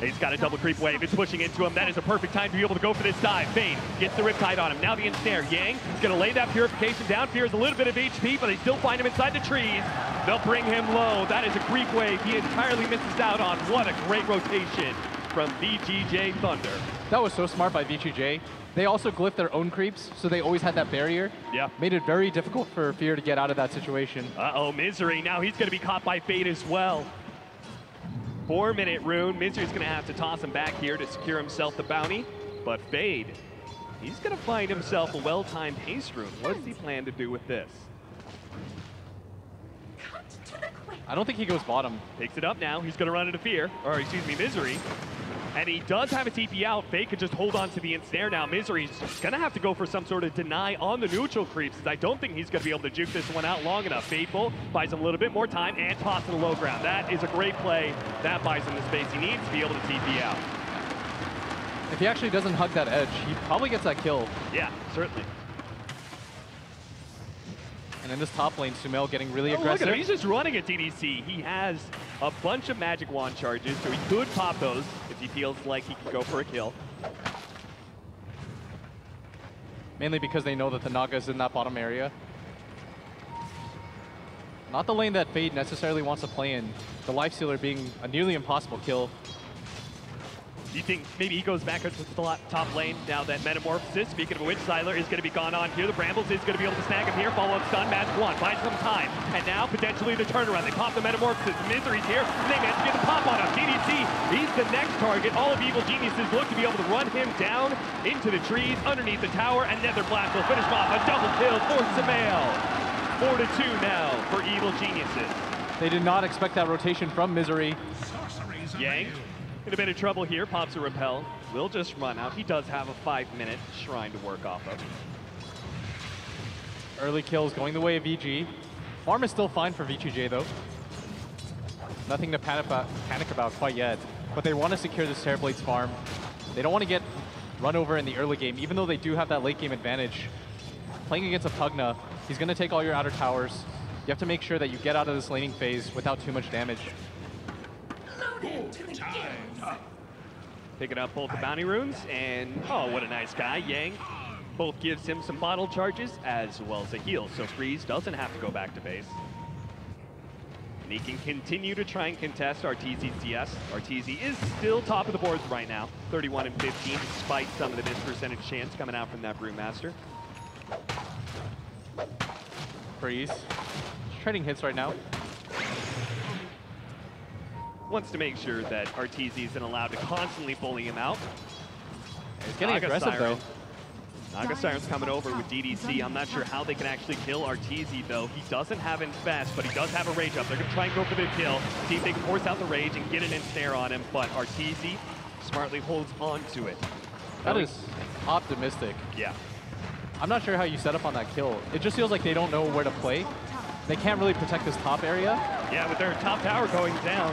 He's got a double creep wave. It's pushing into him. That is a perfect time to be able to go for this dive. Fade gets the Riptide on him. Now the ensnare. Yang is going to lay that Purification down. Fear has a little bit of HP, but they still find him inside the trees. They'll bring him low. That is a creep wave he entirely misses out on. What a great rotation from VGJ.Thunder. That was so smart by VGJ. They also glyphed their own creeps, so they always had that barrier. Yeah. Made it very difficult for Fear to get out of that situation. Uh-oh, Misery. Now he's going to be caught by Fade as well. 4-minute rune. Misery's going to have to toss him back here to secure himself the bounty. But Fade, he's going to find himself a well-timed haste rune. What does he plan to do with this? I don't think he goes bottom. Picks it up now. He's going to run into Fear, or excuse me, Misery. And he does have a TP out. Fade could just hold on to the ensnare now. Misery's going to have to go for some sort of deny on the neutral creeps. I don't think he's going to be able to juke this one out long enough. Fateful buys him a little bit more time and toss to the low ground. That is a great play. That buys him the space he needs to be able to TP out. If he actually doesn't hug that edge, he probably gets that kill. Yeah, certainly. And in this top lane, Sumail getting really Look aggressive. at him. He's just running at DDC. He has a bunch of magic wand charges, so he could pop those if he feels like he can go for a kill. Mainly because they know that the Naga's in that bottom area. Not the lane that Fade necessarily wants to play in. The Lifestealer being a nearly impossible kill. Do you think maybe he goes back into the top lane now that Metamorphosis, speaking of which, Sylar is going to be gone on here. The Brambles is going to be able to snag him here. Follow-up stun, magic wand, buys some time. And now potentially the turnaround. They pop the Metamorphosis. Misery's here. And they manage to get the pop on him. DDC, he's the next target. All of Evil Geniuses look to be able to run him down into the trees, underneath the tower, and Nether Blast will finish him off. A double kill for Sumail. 4-2 now for Evil Geniuses. They did not expect that rotation from Misery. Yang in a bit of trouble here, pops a repel. Will just run out. He does have a 5-minute shrine to work off of. Early kills going the way of VG. Farm is still fine for VGJ though. Nothing to panic about quite yet. But they want to secure this Terrablade's farm. They don't want to get run over in the early game, even though they do have that late game advantage. Playing against a Pugna, he's going to take all your outer towers. You have to make sure that you get out of this laning phase without too much damage. Picking up both the bounty runes, and oh, what a nice guy, Yang. Both gives him some bottle charges as well as a heal, so Freeze doesn't have to go back to base. And he can continue to try and contest RTZ's CS. RTZ is still top of the boards right now, 31 and 15, despite some of the missed percentage chance coming out from that Brewmaster. Freeze. Trading hits right now. Wants to make sure that RTZ isn't allowed to constantly bully him out. He's getting aggressive though. Naga Siren's coming over with DDC. I'm not sure how they can actually kill RTZ though. He doesn't have Infest, but he does have a Rage up. They're going to try and go for the kill, see if they can force out the Rage and get an ensnare on him, but RTZ smartly holds on to it. That is optimistic. Yeah. I'm not sure how you set up on that kill. It just feels like they don't know where to play. They can't really protect this top area. Yeah, with their top tower going down,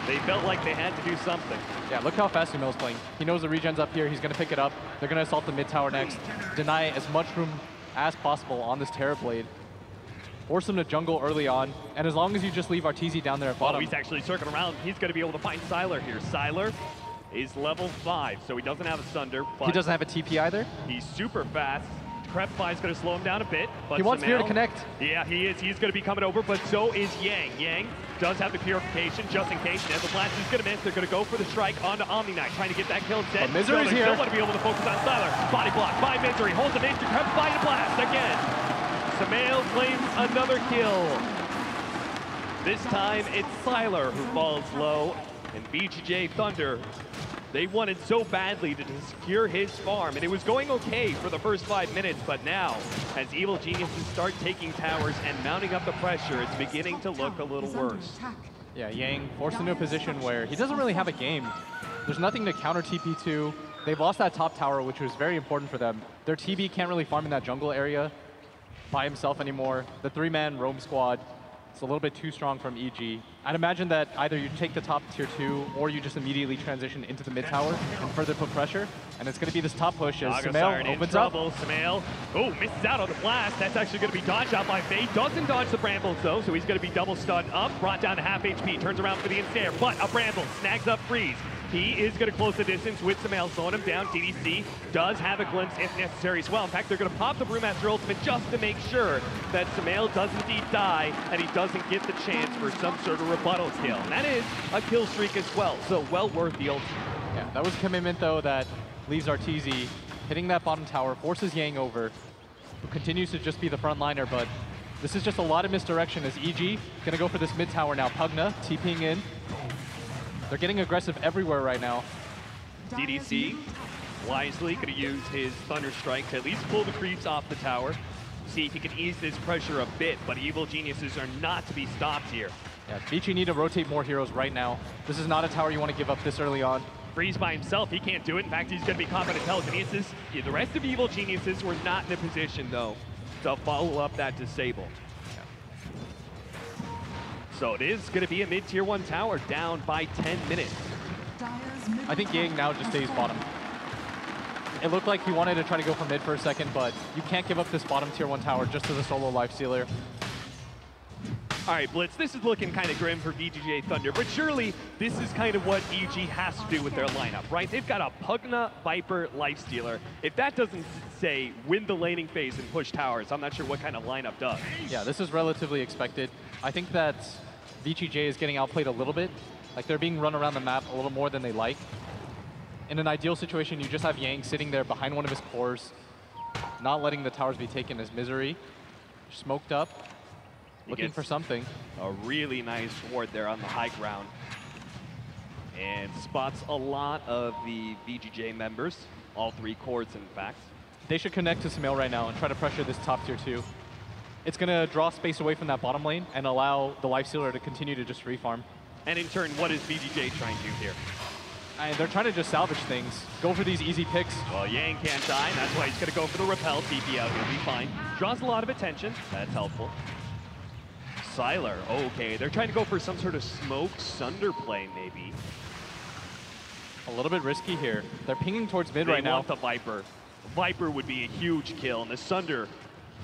they felt like they had to do something. Yeah, look how fast Sumail's playing. He knows the regen's up here. He's going to pick it up. They're going to assault the mid tower next. Deny as much room as possible on this Terrorblade. Force him to jungle early on. And as long as you just leave RTZ down there at bottom. Oh, he's actually circling around. He's going to be able to find Sylar here. Sylar is level 5, so he doesn't have a Sunder. But he doesn't have a TP either? He's super fast. Crepify's going to slow him down a bit. But he wants Fear to connect. Yeah, he is. He's going to be coming over, but so is Yang. Yang does have the purification just in case. And the blast is going to miss. They're going to go for the strike onto Omni Knight, trying to get that kill set. But Misery's here. Still want to be able to focus on Sylar. Body block by Misery. Holds him in to Crepify to blast again. Sumail claims another kill. This time it's Sylar who falls low. And VGJ.Thunder, they wanted so badly to secure his farm, and it was going okay for the first 5 minutes, but now, as Evil Geniuses start taking towers and mounting up the pressure, it's beginning to look a little worse. Yeah, Yang forced into a position where he doesn't really have a game. There's nothing to counter TP to. They've lost that top tower, which was very important for them. Their TB can't really farm in that jungle area by himself anymore. The 3-man roam squad is a little bit too strong from EG. I'd imagine that either you take the top tier 2 or you just immediately transition into the mid tower and further put pressure. And it's going to be this top push as Sumail opens up. Sumail, oh, misses out on the blast. That's actually going to be dodged out by Fade. Doesn't dodge the Brambles though, so he's going to be double stunned up, brought down to half HP, turns around for the ensnare, but a Bramble snags up Freeze. He is going to close the distance with Sumail slowing him down. DDC does have a glimpse if necessary as well. In fact, they're going to pop the Brewmaster ultimate just to make sure that Sumail does indeed die and he doesn't get the chance for some sort of rebuttal kill. And that is a kill streak as well, so well worth the ultimate. Yeah, that was a commitment though that leaves Arteezy hitting that bottom tower, forces Yang over, who continues to just be the frontliner, but this is just a lot of misdirection as EG gonna go for this mid tower now. Pugna TPing in. They're getting aggressive everywhere right now. DDC wisely gonna use his Thunder Strike to at least pull the creeps off the tower. See if he can ease this pressure a bit, but Evil Geniuses are not to be stopped here. Yeah, VG need to rotate more heroes right now. This is not a tower you want to give up this early on. Freeze by himself, he can't do it. In fact, he's gonna be caught by the telekinesis. Yeah, the rest of Evil Geniuses were not in a position though to follow up that disable. So it is going to be a mid-tier 1 tower down by 10 minutes. I think Yang now just stays bottom. It looked like he wanted to try to go for mid for a second, but you can't give up this bottom tier 1 tower just to the solo Lifestealer. All right, Blitz, this is looking kind of grim for VGJ.Thunder, but surely this is kind of what EG has to do with their lineup, right? They've got a Pugna, Viper, Lifestealer. If that doesn't say win the laning phase and push towers, I'm not sure what kind of lineup does. Yeah, this is relatively expected. I think that VGJ is getting outplayed a little bit. Like they're being run around the map a little more than they like. In an ideal situation, you just have Yang sitting there behind one of his cores, not letting the towers be taken as Misery. Smoked up, looking for something. A really nice ward there on the high ground. And spots a lot of the VGJ members, all 3 cores in fact. They should connect to Sumail right now and try to pressure this top tier 2. It's going to draw space away from that bottom lane and allow the Lifestealer to continue to just refarm. And in turn, what is VGJ trying to do here? And they're trying to just salvage things, go for these easy picks. Well, Yang can't die, and that's why he's going to go for the repel. TP out, he'll be fine. Draws a lot of attention, that's helpful. Sylar, okay, they're trying to go for some sort of smoke Sunder play, maybe. A little bit risky here. They're pinging towards mid They right now. want the Viper. Viper would be a huge kill, and the Sunder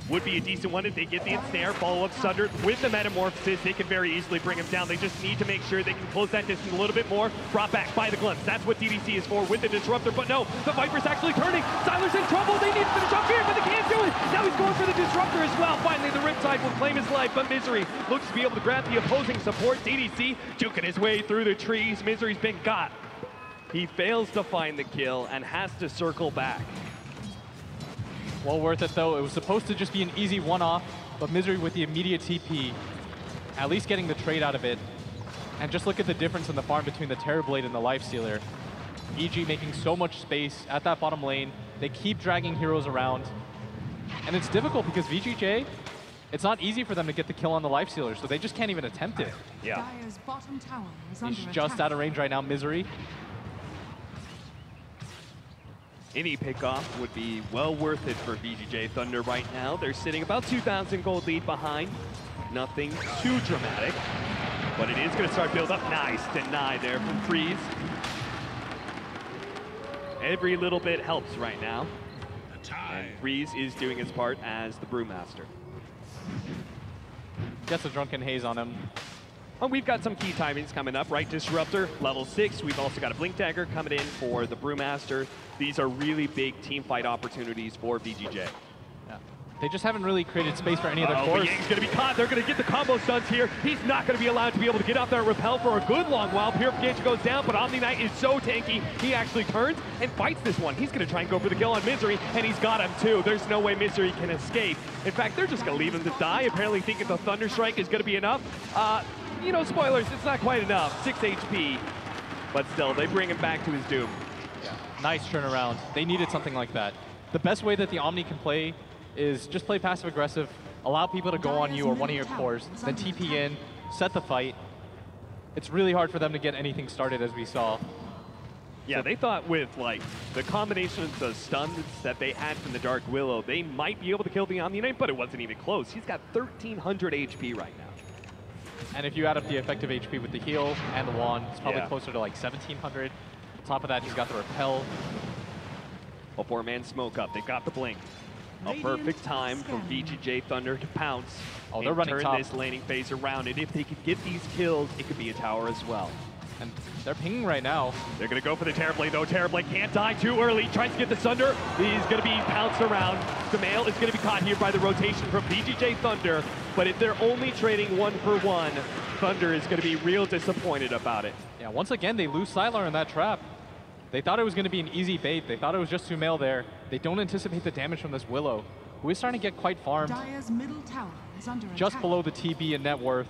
would be a decent one if they get the ensnare, follow up Sunder with the Metamorphosis. They can very easily bring him down. They just need to make sure they can close that distance a little bit more. Brought back by the glimpse. That's what DDC is for with the Disruptor, but no, the Viper's actually turning. Sylar's in trouble. They need to finish off here, but they can't do it. Now he's going for the Disruptor as well. Finally, the Riptide will claim his life, but Misery looks to be able to grab the opposing support. DDC juking his way through the trees. Misery's been got. He fails to find the kill and has to circle back. Well worth it though. It was supposed to just be an easy one-off, but Misery with the immediate TP, at least getting the trade out of it. And just look at the difference in the farm between the Terrorblade and the Lifestealer. EG making so much space at that bottom lane. They keep dragging heroes around. And it's difficult because VGJ, it's not easy for them to get the kill on the Lifestealer, so they just can't even attempt it. Yeah. He's just out of range right now, Misery. Any pickoff would be well worth it for VGJ.Thunder right now. They're sitting about 2,000 gold lead behind. Nothing too dramatic, but it is going to start build up. Nice deny there from Freeze. Every little bit helps right now. And Freeze is doing his part as the Brewmaster. Gets a Drunken Haze on him. Oh, we've got some key timings coming up, right? Disruptor, level 6. We've also got a Blink Dagger coming in for the Brewmaster. These are really big team fight opportunities for VGJ. Yeah. They just haven't really created space for any of their cores. Yang's going to be caught. They're going to get the combo stuns here. He's not going to be allowed to be able to get out there and repel for a good long while. Purification goes down, but Omni Knight is so tanky. He actually turns and fights this one. He's going to try and go for the kill on Misery, and he's got him too. There's no way Misery can escape. In fact, they're just going to leave him to die, apparently thinking the Thunder Strike is going to be enough. You know, spoilers, it's not quite enough. 6 HP, but still, they bring him back to his doom. Yeah. Nice turnaround. They needed something like that. The best way that the Omni can play is just play passive-aggressive, allow people to go on you or one of your cores, then TP in, set the fight. It's really hard for them to get anything started, as we saw. Yeah, they thought with like the combination of the stuns that they had from the Dark Willow, they might be able to kill the Omni Knight, but it wasn't even close. He's got 1,300 HP right now. And if you add up the effective HP with the heal and the wand, it's probably Yeah. closer to like 1,700. On top of that, he's got the repel. A 4-man smoke up. They've got the blink. A perfect time for VGJ.Thunder to pounce. Oh, they're and running turn top. this laning phase around. And if they could get these kills, it could be a tower as well. And they're pinging right now. They're going to go for the Terrorblade, though. Terrorblade can't die too early. Tries to get the Sunder. He's going to be pounced around. Sumail is going to be caught here by the rotation from VGJ.Thunder. But if they're only trading 1-for-1, Thunder is going to be real disappointed about it. Yeah, once again, they lose Sylar in that trap. They thought it was going to be an easy bait. They thought it was just Sumail there. They don't anticipate the damage from this Willow, who is starting to get quite farmed. Dire's middle tower is under Just attack. below the TB and net worth.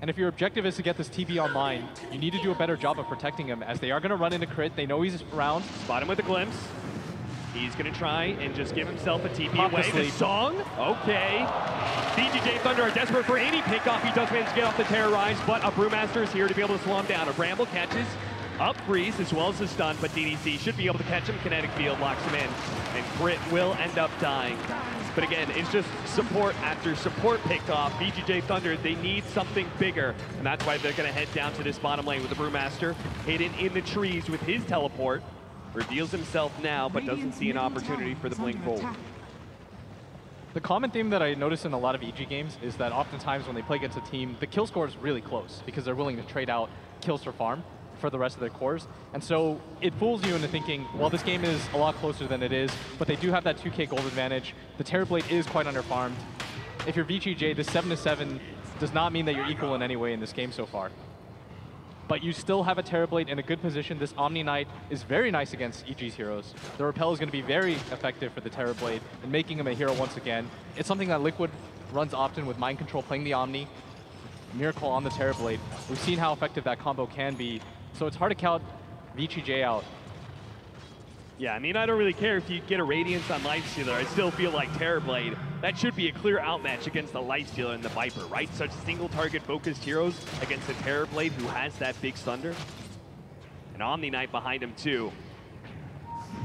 And if your objective is to get this TB online, you need to do a better job of protecting him, as they are going to run into crit. They know he's around. Spot him with a glimpse. He's going to try and just give himself a TP Pop the away. The sleep. song? Okay. VGJ.Thunder are desperate for any pickoff. He does manage to get off the Terrorize, but a Brewmaster is here to be able to slow him down. A Bramble catches up Freeze as well as the stun, but DDC should be able to catch him. Kinetic Field locks him in, and Crit will end up dying. But again, it's just support after support picked off. VGJ.Thunder, they need something bigger, and that's why they're going to head down to this bottom lane with the Brewmaster hidden in the trees with his teleport. Reveals himself now, but doesn't see an opportunity for the blink forward. The common theme that I notice in a lot of EG games is that oftentimes when they play against a team, the kill score is really close because they're willing to trade out kills for farm for the rest of their cores. And so it fools you into thinking, well, this game is a lot closer than it is, but they do have that 2k gold advantage. The Terrorblade is quite underfarmed. If you're VGJ, this 7-7 does not mean that you're equal in any way in this game so far. But you still have a Terrorblade in a good position. This Omni Knight is very nice against EG's heroes. The Repel is going to be very effective for the Terrorblade in making him a hero once again. It's something that Liquid runs often with Mind Control playing the Omni. Miracle on the Terrorblade. We've seen how effective that combo can be. So it's hard to count VGJ out. Yeah, I mean, I don't really care if you get a Radiance on Lifestealer. I still feel like Terrorblade, that should be a clear outmatch against the Lifestealer and the Viper, right? Such single target focused heroes against a Terrorblade who has that big Thunder. And Omni Knight behind him too.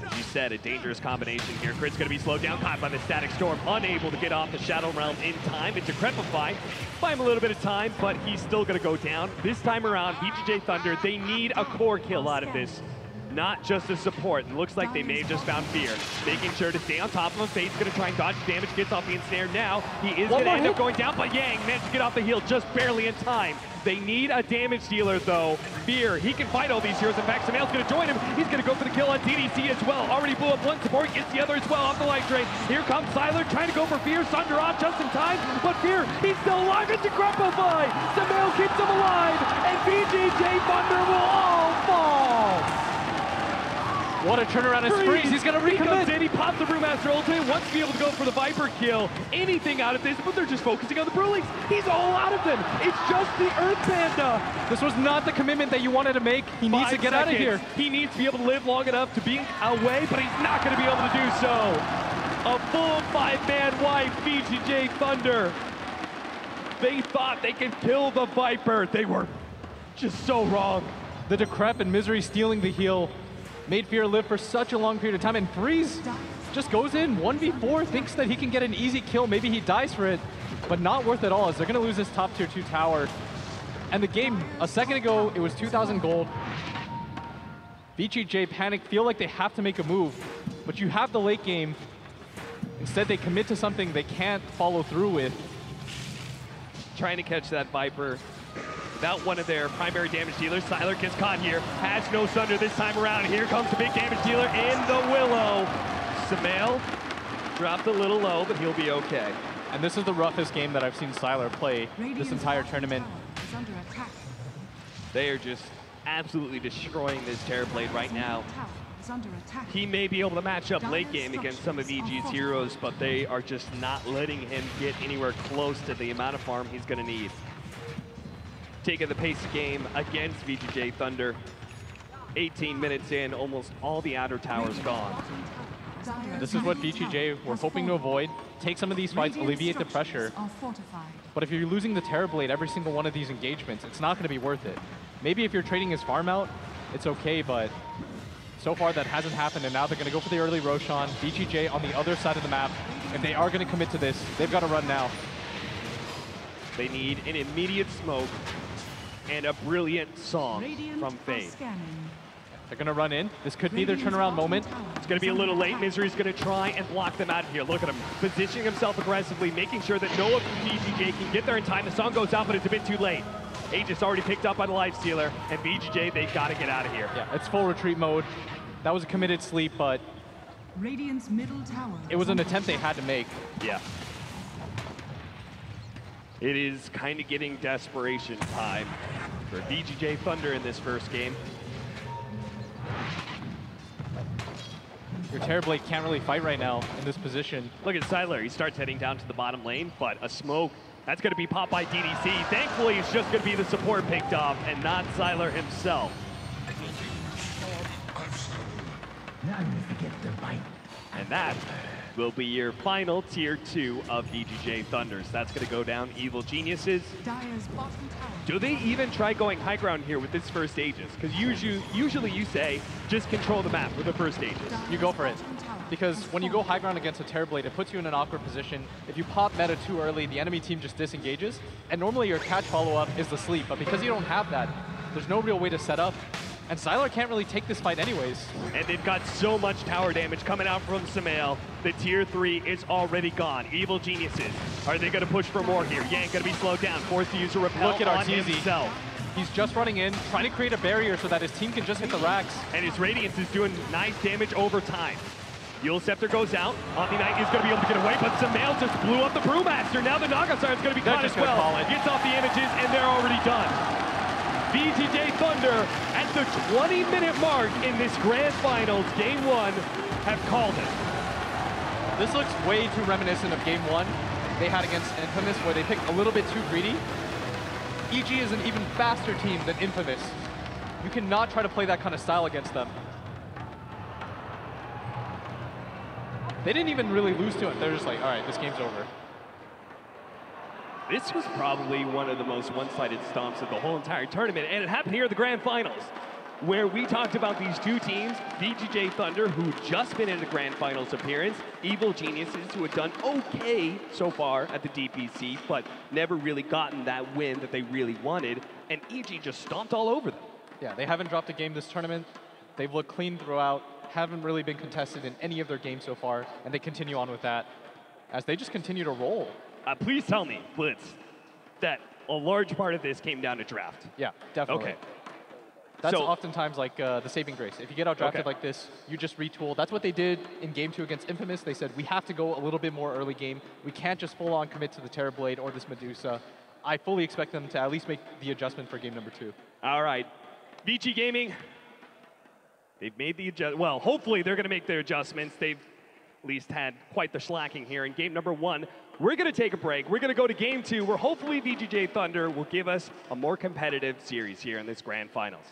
As you said, a dangerous combination here. Crit's gonna be slowed down, caught by the Static Storm, unable to get off the Shadow Realm in time. It's Decrepify. Buy him a little bit of time, but he's still gonna go down. This time around, VGJ.Thunder, they need a core kill out of this, not just a support. It looks like they may have just found Fear. Making sure to stay on top of him. Fate's gonna try and dodge damage, gets off the ensnare now. He is gonna end up going down, but Yang managed to get off the heal just barely in time. They need a damage dealer though. Fear, he can fight all these heroes. In fact, Sumail's gonna join him. He's gonna go for the kill on DDC as well. Already blew up one support, gets the other as well off the life drain. Here comes Sylar trying to go for Fear. Sunder off just in time, but Fear, he's still alive. It's Decrepify. Sumail keeps him alive, and VGJ.Thunder will all fall. What a turnaround as Freeze. He's going to recommit. He pops the Brewmaster ultimate, wants to be able to go for the Viper kill. Anything out of this, but they're just focusing on the Brewlings. He's all out of them. It's just the Earth Panda. This was not the commitment that you wanted to make. He needs to get out of here. He needs to be able to live long enough to be away, but he's not going to be able to do so. A full 5-man wipe, VGJ.Thunder. They thought they could kill the Viper. They were just so wrong. The Decrep and Misery stealing the heal made Fear live for such a long period of time, and Freeze just goes in 1v4, thinks that he can get an easy kill. Maybe he dies for it, but not worth it all, as they're going to lose this top tier 2 tower. And the game, a second ago, it was 2,000 gold. VGJ panic, feel like they have to make a move, but you have the late game. Instead, they commit to something they can't follow through with. Trying to catch that Viper without one of their primary damage dealers. Sylar gets caught here, has no Sunder this time around. Here comes the big damage dealer in the Willow. Sumail dropped a little low, but he'll be okay. And this is the roughest game that I've seen Sylar play this entire tournament. They are just absolutely destroying this Terrorblade right now. He may be able to match up late game against some of EG's heroes, but they are just not letting him get anywhere close to the amount of farm he's going to need. Taking the pace of game against VGJ.Thunder. 18 minutes in, almost all the outer towers gone. This is what VGJ were hoping to avoid. Take some of these fights, alleviate the pressure. But if you're losing the Terrorblade every single one of these engagements, it's not going to be worth it. Maybe if you're trading his farm out, it's okay, but so far that hasn't happened, and now they're going to go for the early Roshan. VGJ on the other side of the map. If they are going to commit to this, they've got to run now. They need an immediate smoke and a brilliant song from Fate. They're going to run in. This could be their turnaround moment. It's going to be a little late. Misery's going to try and block them out of here. Look at him positioning himself aggressively, making sure that no VGJ can get there in time. The song goes out, but it's a bit too late. Aegis already picked up on the Lifestealer, and VGJ, they got to get out of here. Yeah, it's full retreat mode. That was a committed sleep, but Radiant's middle tower. it was an attempt they had to make. Yeah. It is kind of getting desperation time for VGJ.Thunder in this first game. Your Terrorblade can't really fight right now in this position. Look at Siler. He starts heading down to the bottom lane, but a smoke, that's going to be popped by DDC. Thankfully, it's just going to be the support picked off and not Siler himself. And that will be your final tier 2 of VGJ.Thunder. So that's going to go down Evil Geniuses. Dire's bottom tower. Do they even try going high ground here with this first Aegis? Because usually you say, just control the map with the first Aegis. You go for it. Because when you go high ground against a Terrorblade, it puts you in an awkward position. If you pop meta too early, the enemy team just disengages. And normally your catch follow-up is the sleep. But because you don't have that, there's no real way to set up. And Siler can't really take this fight anyways. And they've got so much tower damage coming out from Samael. The tier 3 is already gone. Evil Geniuses, are they going to push for more here? Yank going to be slowed down, forced to use a repel. Look at on Arteezy. himself. He's just running in, trying to create a barrier so that his team can just hit the racks. And his Radiance is doing nice damage over time. Yule Scepter goes out. Omni Knight is going to be able to get away, but Samael just blew up the Brewmaster. Now the Naga Siren is going to be caught as well. Gets off the images, and they're already done. VGJ.Thunder at the 20-minute mark in this grand finals, Game 1, have called it. This looks way too reminiscent of Game 1 they had against Infamous, where they picked a little bit too greedy. EG is an even faster team than Infamous. You cannot try to play that kind of style against them. They didn't even really lose to it. They're just like, all right, this game's over. This was probably one of the most one-sided stomps of the whole entire tournament, and it happened here at the grand finals, where we talked about these two teams, VGJ.Thunder, who just been in the grand finals appearance, Evil Geniuses, who had done okay so far at the DPC, but never really gotten that win that they really wanted, and EG just stomped all over them. Yeah, they haven't dropped a game this tournament. They've looked clean throughout, haven't really been contested in any of their games so far, and they continue on with that as they just continue to roll. Please tell me, Blitz, that a large part of this came down to draft. Yeah, definitely. Okay. That's So- oftentimes like the saving grace. If you get outdrafted Okay. like this, you just retool. That's what they did in Game 2 against Infamous. They said, we have to go a little bit more early game. We can't just full-on commit to the Terrorblade or this Medusa. I fully expect them to at least make the adjustment for game number 2. All right, VG Gaming, they've made the adjustment. Well, hopefully they're going to make their adjustments. They've at least had quite the slacking here in game number 1. We're going to take a break. We're going to go to game 2, where hopefully VGJ.Thunder will give us a more competitive series here in this grand finals.